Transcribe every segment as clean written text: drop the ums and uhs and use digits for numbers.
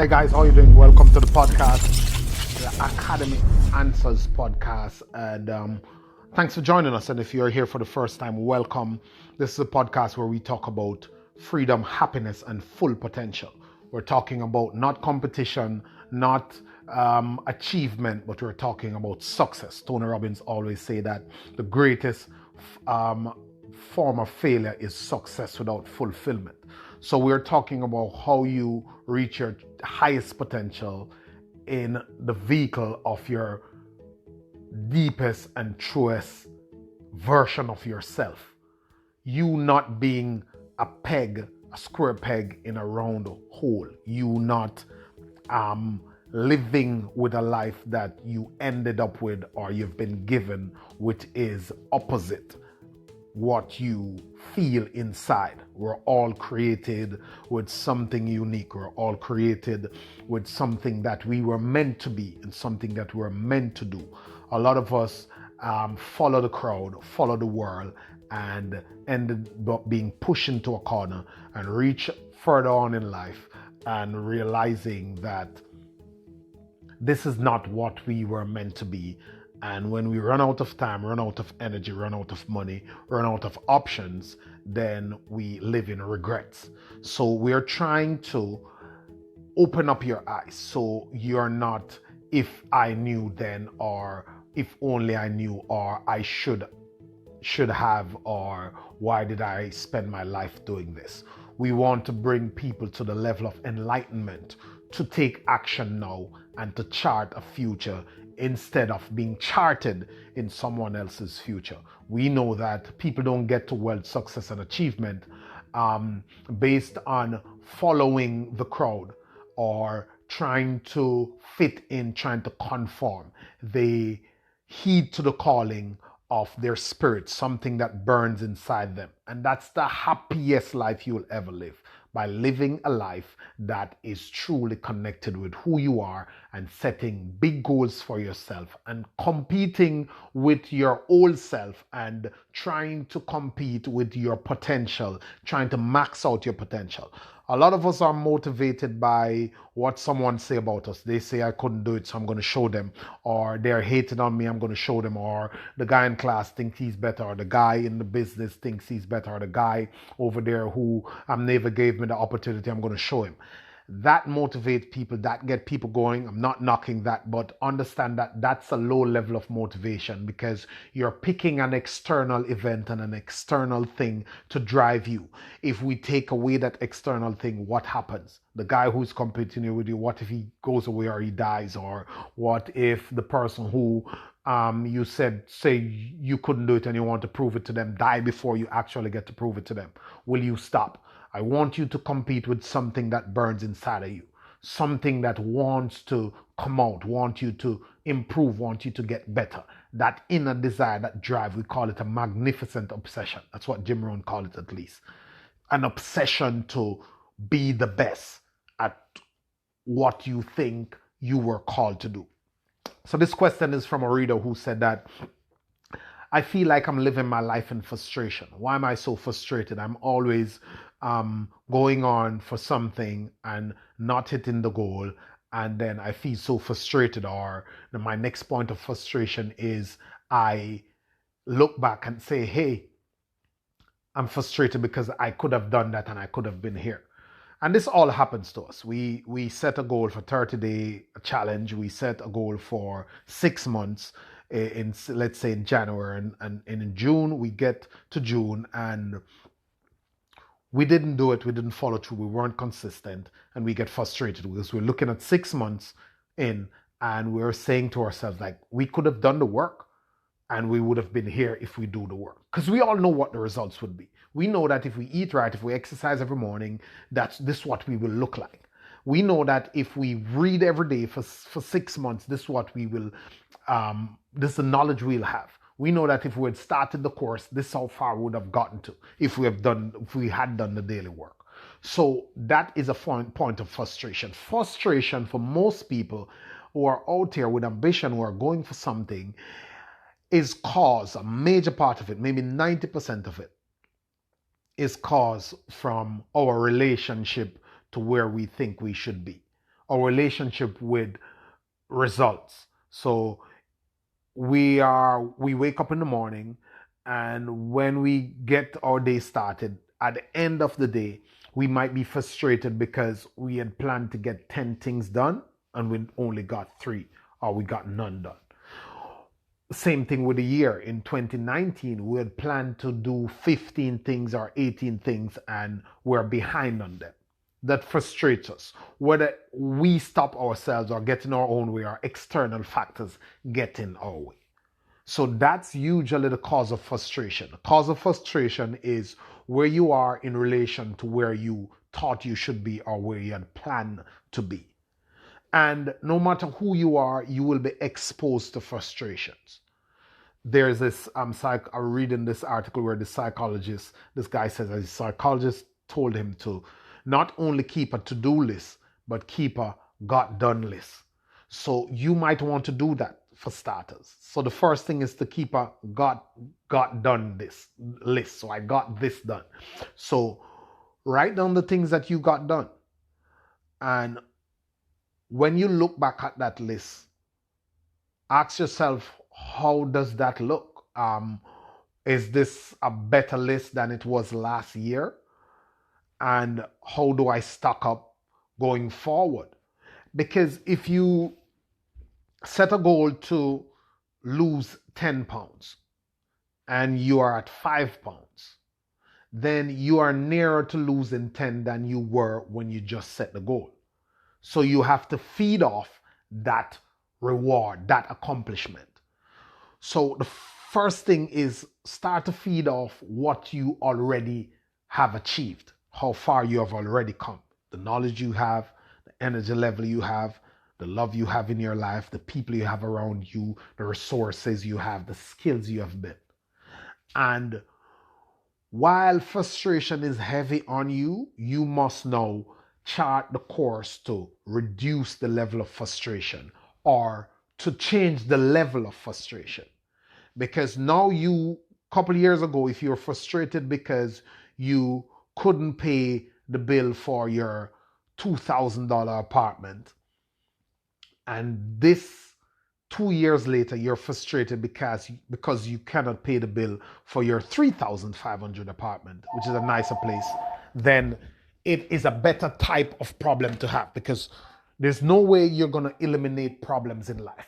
Hey guys, how you doing? Welcome to the podcast, the Academic Answers podcast, and thanks for joining us. And if you're here for the first time, welcome. This is a podcast where we talk about freedom, happiness, and full potential. We're talking about not competition, not achievement, but we're talking about success. Tony Robbins always say that the greatest um, form of failure is success without fulfillment. So we're talking about how you reach your highest potential in the vehicle of your deepest and truest version of yourself. You not being a square peg in a round hole. You not living with a life that you ended up with or you've been given, which is opposite what you feel inside. We're all created with something unique. We're all created with something that we were meant to be and something that we're meant to do. A lot of us follow the crowd, follow the world, and ended up being pushed into a corner and reach further on in life and realizing that this is not what we were meant to be. And when we run out of time, run out of energy, run out of money, run out of options, then we live in regrets. So we're trying to open up your eyes so you're not if I knew then, or if only I knew, or I should have, or why did I spend my life doing this. We want to bring people to the level of enlightenment to take action now and to chart a future instead of being charted in someone else's future. We know that people don't get to wealth, success, and achievement based on following the crowd or trying to fit in, trying to conform. They heed to the calling of their spirit, something that burns inside them. And that's the happiest life you'll ever live, by living a life that is truly connected with who you are and setting big goals for yourself and competing with your old self and trying to compete with your potential, trying to max out your potential. A lot of us are motivated by what someone say about us. They say I couldn't do it, so I'm going to show them. Or they're hating on me, I'm going to show them. Or the guy in class thinks he's better. Or the guy in the business thinks he's better. Or the guy over there who never gave me the opportunity, I'm going to show him. That motivates people, that get people going. I'm not knocking that, but understand that that's a low level of motivation because you're picking an external event and an external thing to drive you. If we take away that external thing, what happens? The guy who's competing with you, what if he goes away or he dies? Or what if the person who you say you couldn't do it and you want to prove it to them die before you actually get to prove it to them? Will you stop? I want you to compete with something that burns inside of you, something that wants to come out, want you to improve, want you to get better. That inner desire, that drive, we call it a magnificent obsession. That's what Jim Rohn called it, at least. An obsession to be the best at what you think you were called to do. So this question is from a reader who said that I feel like I'm living my life in frustration. Why am I so frustrated? I'm always going on for something and not hitting the goal. And then I feel so frustrated, or my next point of frustration is I look back and say, hey, I'm frustrated because I could have done that and I could have been here. And this all happens to us. We set a goal for 30-day challenge. We set a goal for 6 months in let's say in January, and in June we get to June and we didn't do it, we didn't follow through, we weren't consistent, and we get frustrated because we're looking at 6 months in and we're saying to ourselves, like, we could have done the work and we would have been here if we do the work. Because we all know what the results would be. We know that if we eat right, if we exercise every morning, this is what we will look like. We know that if we read every day for 6 months, this is what we will, this is the knowledge we'll have. We know that if we had started the course, this is how far we would have gotten to if we had done the daily work. So that is a point of frustration. Frustration for most people who are out here with ambition, who are going for something, is caused, a major part of it, maybe 90% of it, is caused from our relationship to where we think we should be. our relationship with results. So we wake up in the morning, and when we get our day started, at the end of the day, we might be frustrated because we had planned to get 10 things done and we only got 3, or we got none done. Same thing with the year. In 2019, we had planned to do 15 things or 18 things and we're behind on them. That frustrates us. Whether we stop ourselves or get in our own way, or external factors get in our way. So that's usually the cause of frustration. The cause of frustration is where you are in relation to where you thought you should be or where you had planned to be. And no matter who you are, you will be exposed to frustrations. There's this, I'm reading this article where this guy says a psychologist told him to not only keep a to-do list, but keep a got done list. So you might want to do that for starters. So the first thing is to keep a got done this list. So I got this done. So write down the things that you got done. And when you look back at that list, ask yourself, how does that look? Is this a better list than it was last year? And how do I stack up going forward? Because if you set a goal to lose 10 pounds and you are at 5 pounds, then you are nearer to losing 10 than you were when you just set the goal. So you have to feed off that reward, that accomplishment. So the first thing is start to feed off what you already have achieved, how far you have already come, the knowledge you have, the energy level you have, the love you have in your life, the people you have around you, the resources you have, the skills you have built. And while frustration is heavy on you, you must now chart the course to reduce the level of frustration or to change the level of frustration. Because now a couple of years ago, if you're frustrated because you couldn't pay the bill for your $2,000 apartment, and this 2 years later, you're frustrated because you cannot pay the bill for your 3,500 apartment, which is a nicer place, then it is a better type of problem to have, because there's no way you're going to eliminate problems in life.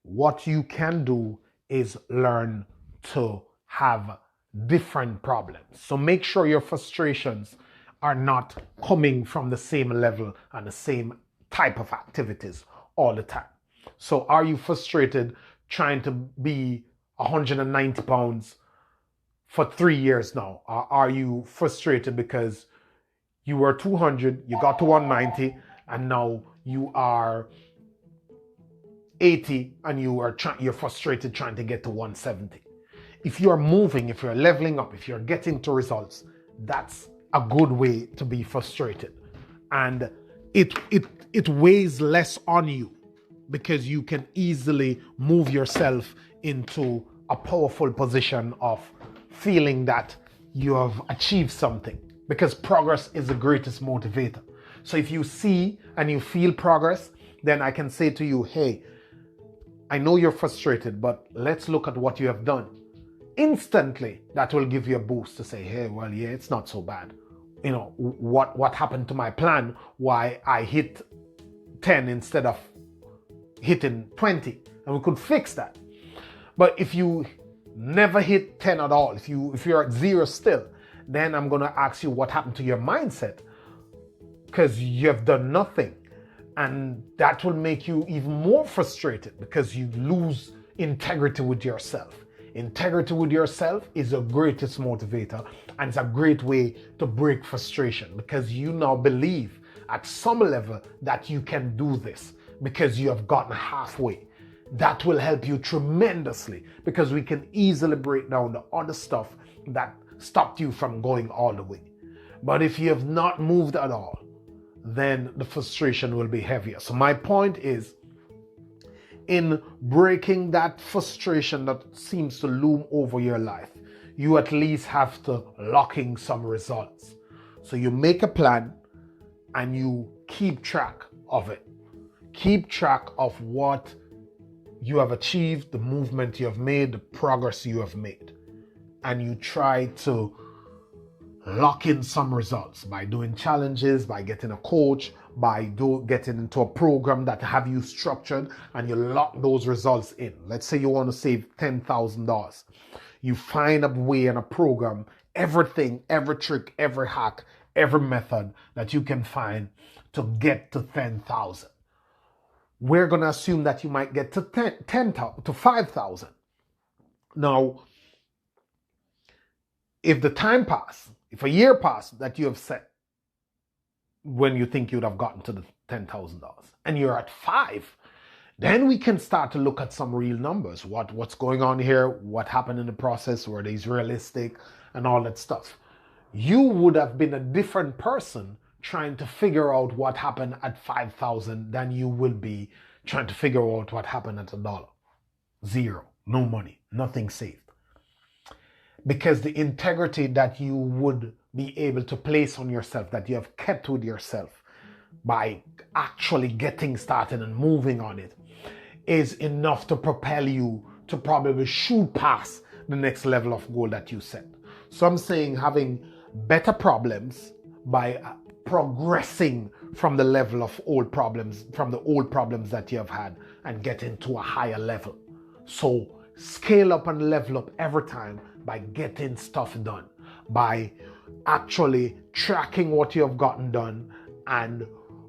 What you can do is learn to have different problems. So make sure your frustrations are not coming from the same level and the same type of activities all the time. So are you frustrated trying to be 190 pounds for 3 years now? Or are you frustrated because you were 200, you got to 190, and now you are 80 and you're frustrated trying to get to 170? If you're moving, if you're leveling up, if you're getting to results, that's a good way to be frustrated. And it weighs less on you because you can easily move yourself into a powerful position of feeling that you have achieved something, because progress is the greatest motivator. So if you see and you feel progress, then I can say to you, hey, I know you're frustrated, but let's look at what you have done. Instantly, that will give you a boost to say, hey, well, yeah, it's not so bad. You know, what happened to my plan? Why I hit 10 instead of hitting 20? And we could fix that. But if you never hit 10 at all, if you're at 0 still, then I'm going to ask you what happened to your mindset, because you have done nothing. And that will make you even more frustrated because you lose integrity with yourself. Integrity with yourself is the greatest motivator, and it's a great way to break frustration, because you now believe at some level that you can do this because you have gotten halfway. That will help you tremendously, because we can easily break down the other stuff that stopped you from going all the way. But if you have not moved at all, then the frustration will be heavier. So my point is, in breaking that frustration that seems to loom over your life, you at least have to lock in some results. So you make a plan and you keep track of it. Keep track of what you have achieved, the movement you have made, the progress you have made. And you try to lock in some results by doing challenges, by getting a coach, by getting into a program that have you structured, and you lock those results in. Let's say you want to save $10,000. You find a way in a program, everything, every trick, every hack, every method that you can find to get to 10,000. We're going to assume that you might get to 10,000 to 5,000. Now, if the time passed, if a year passed that you have set when you think you'd have gotten to the $10,000 and you're at 5, then we can start to look at some real numbers. What's going on here? What happened in the process? Were these realistic? And all that stuff. You would have been a different person trying to figure out what happened at 5,000 than you will be trying to figure out what happened at $1. Zero. No money. Nothing saved. Because the integrity that you would be able to place on yourself, that you have kept with yourself by actually getting started and moving on it, is enough to propel you to probably shoot past the next level of goal that you set. So I'm saying having better problems by progressing from the level of old problems, from the old problems that you have had, and getting to a higher level. So scale up and level up every time by getting stuff done, by actually tracking what you have gotten done. And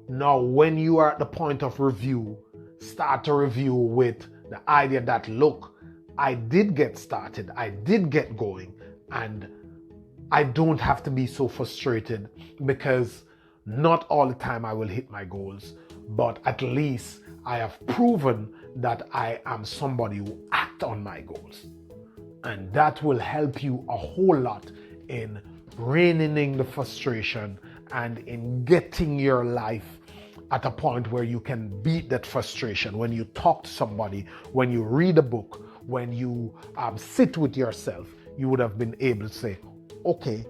now when you are at the point of review, start to review with the idea that, look, I did get started, I did get going, and I don't have to be so frustrated because not all the time I will hit my goals, but at least I have proven that I am somebody who acts on my goals. And that will help you a whole lot in reining in the frustration and in getting your life at a point where you can beat that frustration. When you talk to somebody, when you read a book, when you sit with yourself, you would have been able to say, okay,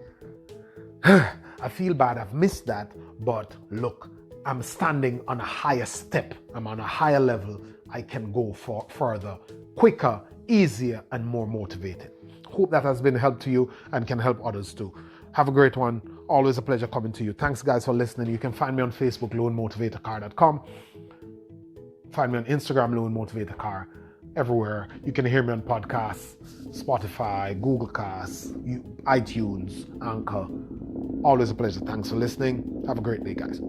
I feel bad, I've missed that, but look, I'm standing on a higher step, I'm on a higher level, I can go further, quicker, easier, and more motivated. Hope that has been a help to you and can help others too. Have a great one. Always a pleasure coming to you. Thanks guys for listening. You can find me on Facebook, loanmotivatorcar.com. Find me on Instagram, loanmotivatorcar. Everywhere. You can hear me on podcasts, Spotify, Google Casts, iTunes, Anchor. Always a pleasure. Thanks for listening. Have a great day, guys.